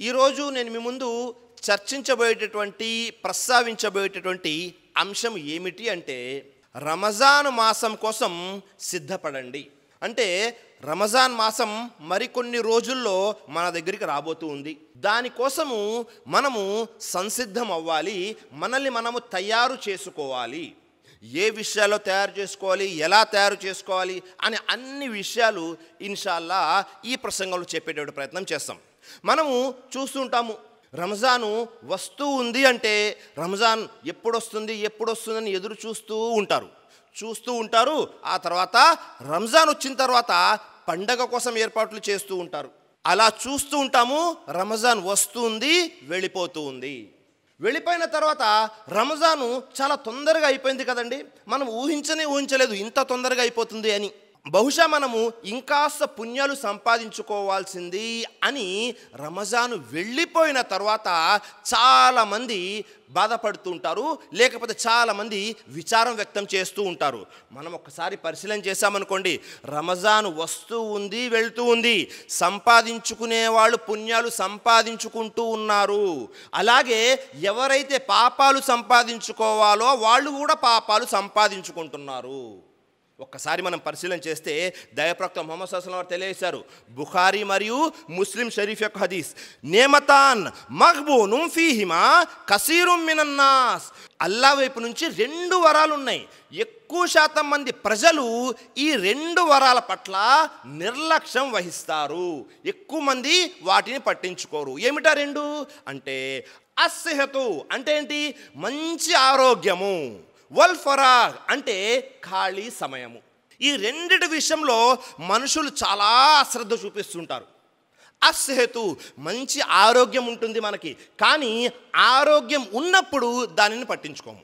ఈరోజు నేను మీ ముందు ప్రస్తావించబోయేటటువంటి అంశం ఏమిటి అంటే రమజాన్ మాసం కోసం సిద్ధపడండి. అంటే రమజాన్ మాసం మరికొన్ని రోజుల్లో మన దగ్గరికి రాబోతూ ఉంది. దానికోసము మనము సంసిద్ధం అవ్వాలి, మనల్ని మనము తయారు చేసుకోవాలి. ఏ విషయాల్లో తయారు చేసుకోవాలి, ఎలా తయారు చేసుకోవాలి అనే అన్ని విషయాలు ఇన్షాల్లా ఈ ప్రసంగంలో చెప్పేటటువంటి ప్రయత్నం చేస్తాం. మనము చూస్తుంటాము, రంజాను వస్తూ ఉంది అంటే రంజాన్ ఎప్పుడొస్తుందని ఎదురు చూస్తూ ఉంటారు. ఆ తర్వాత రంజాన్ వచ్చిన తర్వాత పండగ కోసం ఏర్పాట్లు చేస్తూ ఉంటారు. అలా చూస్తూ ఉంటాము. రంజాన్ వస్తుంది, వెళ్ళిపోతూ ఉంది. వెళ్ళిపోయిన తర్వాత రంజాను చాలా తొందరగా అయిపోయింది కదండి. మనం ఊహించలేదు ఇంత తొందరగా అయిపోతుంది అని. బహుశా మనము ఇంకాస్త పుణ్యాలు సంపాదించుకోవాల్సింది అని రంజాను వెళ్ళిపోయిన తర్వాత చాలామంది బాధపడుతూ ఉంటారు, లేకపోతే చాలామంది విచారం వ్యక్తం చేస్తూ ఉంటారు. మనం ఒక్కసారి పరిశీలన చేశామనుకోండి, రంజాన్ వస్తూ ఉంది, వెళ్తూ ఉంది. సంపాదించుకునే వాళ్ళు పుణ్యాలు సంపాదించుకుంటూ ఉన్నారు. అలాగే ఎవరైతే పాపాలు సంపాదించుకోవాలో వాళ్ళు కూడా పాపాలు సంపాదించుకుంటున్నారు. ఒక్కసారి మనం పరిశీలన చేస్తే దైవప్రవక్త ముహమ్మద్ సల్లల్లాహు అలైహి వసల్లం తెలియజేశారు, బుఖారీ మరియు ముస్లిం షరీఫ్ యొక్క హదీస్, నేమతాన్ మగ్బూనుం ఫీహిమా కసీరుం మినన్నాస్. అల్లాహ్ వైపు నుంచి 2 వరాలు ఉన్నాయి. ఎక్కువ శాతం మంది ప్రజలు ఈ 2 వరాల పట్ల నిర్లక్ష్యం వహిస్తారు. ఎక్కువ మంది వాటిని పట్టించుకోరు. ఏమిటా 2 అంటే అస్సిహతు అంటే ఏంటి? మంచి ఆరోగ్యము, వల్ ఫరాగ్ అంటే ఖాళీ సమయము. ఈ 2 విషయంలో మనుషులు చాలా అశ్రద్ధ చూపిస్తుంటారు. అస్సేతు మంచి ఆరోగ్యం ఉంటుంది మనకి, కానీ ఆరోగ్యం ఉన్నప్పుడు దానిని పట్టించుకోము.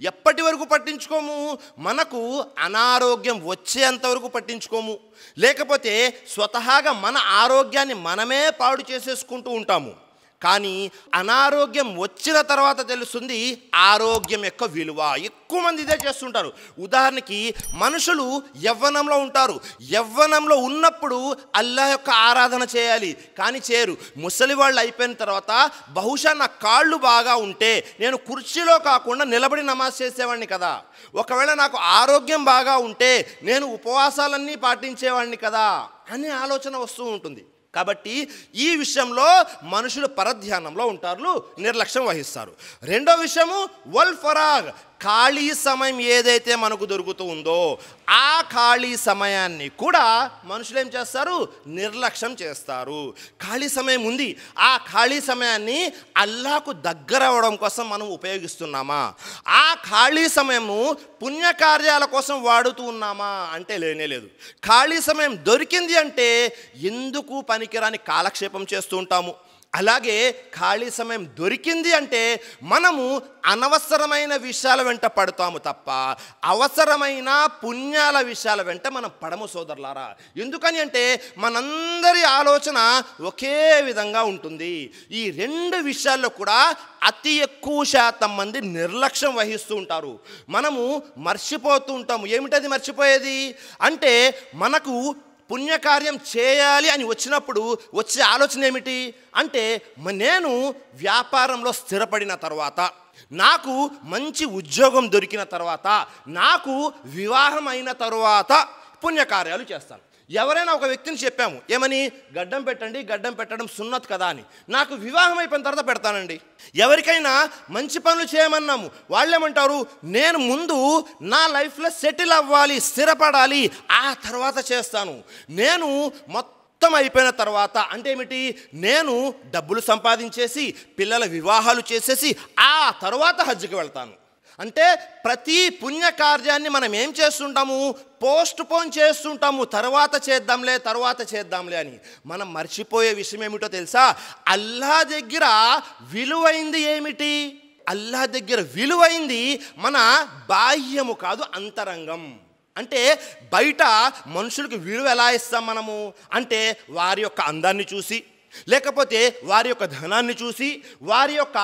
ఎప్పటి వరకు పట్టించుకోము? మనకు అనారోగ్యం వచ్చేంతవరకు పట్టించుకోము. లేకపోతే స్వతహాగా మన ఆరోగ్యాన్ని మనమే పాడు చేసేసుకుంటూ ఉంటాము. కానీ అనారోగ్యం వచ్చిన తర్వాత తెలుస్తుంది ఆరోగ్యం యొక్క విలువ. ఎక్కువ మంది ఇదే చేస్తుంటారు. ఉదాహరణకి మనుషులు యవ్వనంలో ఉంటారు. యవ్వనంలో ఉన్నప్పుడు అల్లాహ్ యొక్క ఆరాధన చేయాలి, కానీ చేయరు. ముసలి వాళ్ళు అయిపోయిన తర్వాత బహుశా నా కాళ్ళు బాగా ఉంటే నేను కుర్చీలో కాకుండా నిలబడి నమాజ్ చేసేవాడిని కదా, ఒకవేళ నాకు ఆరోగ్యం బాగా ఉంటే నేను ఉపవాసాలన్నీ పాటించేవాడిని కదా అనే ఆలోచన వస్తూ ఉంటుంది. కాబట్టి ఈ విషయంలో మనుషులు పరధ్యానంలో ఉంటారు, నిర్లక్ష్యం వహిస్తారు. రెండో విషయము వల్ ఫరాగ్, ఖాళీ సమయం ఏదైతే మనకు దొరుకుతూ ఉందో ఆ ఖాళీ సమయాన్ని కూడా మనుషులు ఏం చేస్తారు? నిర్లక్ష్యం చేస్తారు. ఖాళీ సమయం ఉంది, ఆ ఖాళీ సమయాన్ని అల్లాహకు దగ్గర అవ్వడం కోసం మనం ఉపయోగిస్తున్నామా? ఆ ఖాళీ సమయము పుణ్యకార్యాల కోసం వాడుతూ ఉన్నామా అంటే లేనేలేదు. ఖాళీ సమయం దొరికింది అంటే ఎందుకు పనికిరాని కాలక్షేపం చేస్తూ ఉంటాము. అలాగే ఖాళీ సమయం దొరికింది అంటే మనము అనవసరమైన విషయాల వెంట పడతాము తప్ప అవసరమైన పుణ్యాల విషయాల వెంట మనం పడము సోదరులారా. ఎందుకని అంటే మనందరి ఆలోచన ఒకే విధంగా ఉంటుంది. ఈ 2 విషయాల్లో కూడా అతి ఎక్కువ శాతం మంది నిర్లక్ష్యం వహిస్తూ ఉంటారు. మనము మర్చిపోతూ ఉంటాము. ఏమిటది మర్చిపోయేది అంటే, మనకు పుణ్యకార్యం చేయాలి అని వచ్చినప్పుడు వచ్చే ఆలోచన ఏమిటి అంటే, నేను వ్యాపారంలో స్థిరపడిన తర్వాత, నాకు మంచి ఉద్యోగం దొరికిన తర్వాత, నాకు వివాహం అయిన తర్వాత పుణ్యకార్యాలు చేస్తాను. ఎవరైనా ఒక వ్యక్తిని చెప్పాము, ఏమని? గడ్డం పెట్టండి, గడ్డం పెట్టడం సున్నత్ కదా అని. నాకు వివాహం అయిపోయిన తర్వాత పెడతానండి. ఎవరికైనా మంచి పనులు చేయమన్నాము, వాళ్ళేమంటారు? నేను ముందు నా లైఫ్లో సెటిల్ అవ్వాలి, స్థిరపడాలి, ఆ తర్వాత చేస్తాను. నేను మొత్తం అయిపోయిన తర్వాత అంటే ఏమిటి? నేను డబ్బులు సంపాదించేసి పిల్లల వివాహాలు చేసేసి ఆ తర్వాత హజ్కి వెళ్తాను. అంటే ప్రతి పుణ్యకార్యాన్ని మనం ఏం చేస్తుంటాము? పోస్ట్ పోన్ చేస్తుంటాము. తర్వాత చేద్దాంలే అని. మనం మర్చిపోయే విషయం ఏమిటో తెలుసా? అల్లాహ్ దగ్గర విలువైంది ఏమిటి? అల్లాహ్ దగ్గర విలువైంది మన బాహ్యము కాదు, అంతరంగం. అంటే బయట మనుషులకు విలువ ఎలా ఇస్తాం మనము అంటే, వారి యొక్క అందాన్ని చూసి, లేకపోతే వారి యొక్క ధనాన్ని చూసి, వారి యొక్క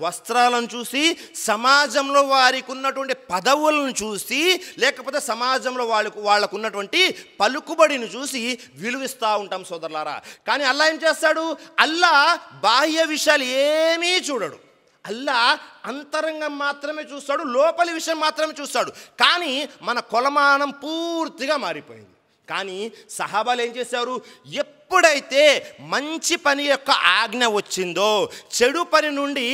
వస్త్రాలను చూసి, సమాజంలో వారికి ఉన్నటువంటి పదవులను చూసి, లేకపోతే సమాజంలో వాళ్ళకు ఉన్నటువంటి పలుకుబడిని చూసి విలువిస్తూ ఉంటాం సోదరులారా. కానీ అల్లా ఏం చేస్తాడు? అల్లా బాహ్య విషయాలు ఏమీ చూడడు. అల్లా అంతరంగం మాత్రమే చూస్తాడు, లోపలి విషయం మాత్రమే చూస్తాడు. కానీ మన కొలమానం పూర్తిగా మారిపోయింది. కానీ సహాబాలు ఏం చేశారు? ఎప్పుడైతే మంచి పని యొక్క ఆజ్ఞ వచ్చిందో, చెడు పని నుండి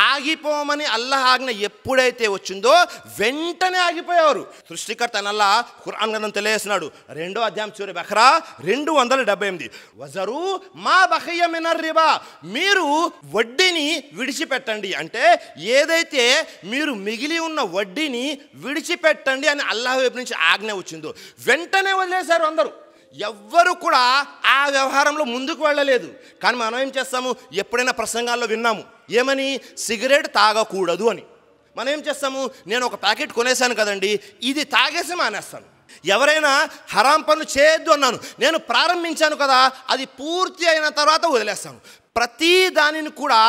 ఆగిపోమని అల్లాహ్ ఆజ్ఞ ఎప్పుడైతే వచ్చిందో వెంటనే ఆగిపోయేవారు. సృష్టికర్త అల్లా ఖురాన్ గ్రంథం తెలియజేస్తున్నాడు. 2వ అధ్యాయం సూరా బఖరా 278, వజరు మా బఖియ మినర్ రిబా, మీరు వడ్డీని విడిచిపెట్టండి. అంటే ఏదైతే మీరు మిగిలి ఉన్న వడ్డీని విడిచిపెట్టండి అని అల్లాహ్ వైపు నుంచి ఆజ్ఞ వచ్చిందో వెంటనే వదిలేశారు అందరూ. ఎవ్వరు కూడా ఆ వ్యవహారంలో ముందుకు వెళ్ళలేదు. కానీ మనం ఏం చేస్తాము? ఎప్పుడైనా ప్రసంగాల్లో విన్నాము ఏమని? సిగరెట్ తాగకూడదు అని. మనం ఏం చేస్తాము? నేను ఒక ప్యాకెట్ కొనేసాను కదండి, ఇది తాగేసి మానేస్తాను. ఎవరైనా హరాం పనులు చేయొద్దు అన్నాను, నేను ప్రారంభించాను కదా, అది పూర్తి అయిన తర్వాత వదిలేస్తాను. ప్రతి దానిని కూడా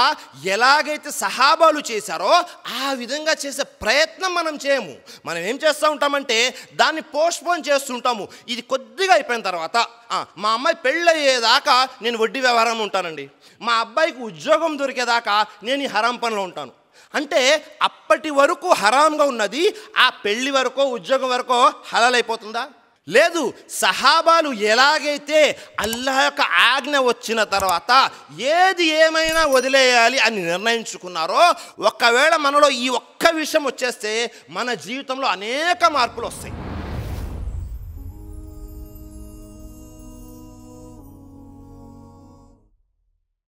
ఎలాగైతే సహాబాలు చేశారో ఆ విధంగా చేసే ప్రయత్నం మనం చేయము. మనం ఏం చేస్తూ ఉంటామంటే దాన్ని పోస్ట్పోన్ చేస్తుంటాము. ఇది కొద్దిగా అయిపోయిన తర్వాత మా అమ్మాయి పెళ్ళయ్యేదాకా నేను వడ్డీ వ్యవహారం ఉంటానండి, మా అబ్బాయికి ఉద్యోగం దొరికేదాకా నేను ఈ హరాం పనిలో ఉంటాను. అంటే అప్పటి వరకు హరాంగా ఉన్నది ఆ పెళ్లి వరకో ఉద్యోగం వరకో హలాల్ అయిపోతుందా? లేదు. సహాబాలు ఎలాగైతే అల్లాహ్ యొక్క ఆజ్ఞ వచ్చిన తర్వాత ఏది ఏమైనా వదిలేయాలి అని నిర్ణయించుకున్నారో, ఒకవేళ మనలో ఈ ఒక్క విషయం వచ్చేస్తే మన జీవితంలో అనేక మార్పులు వస్తాయి.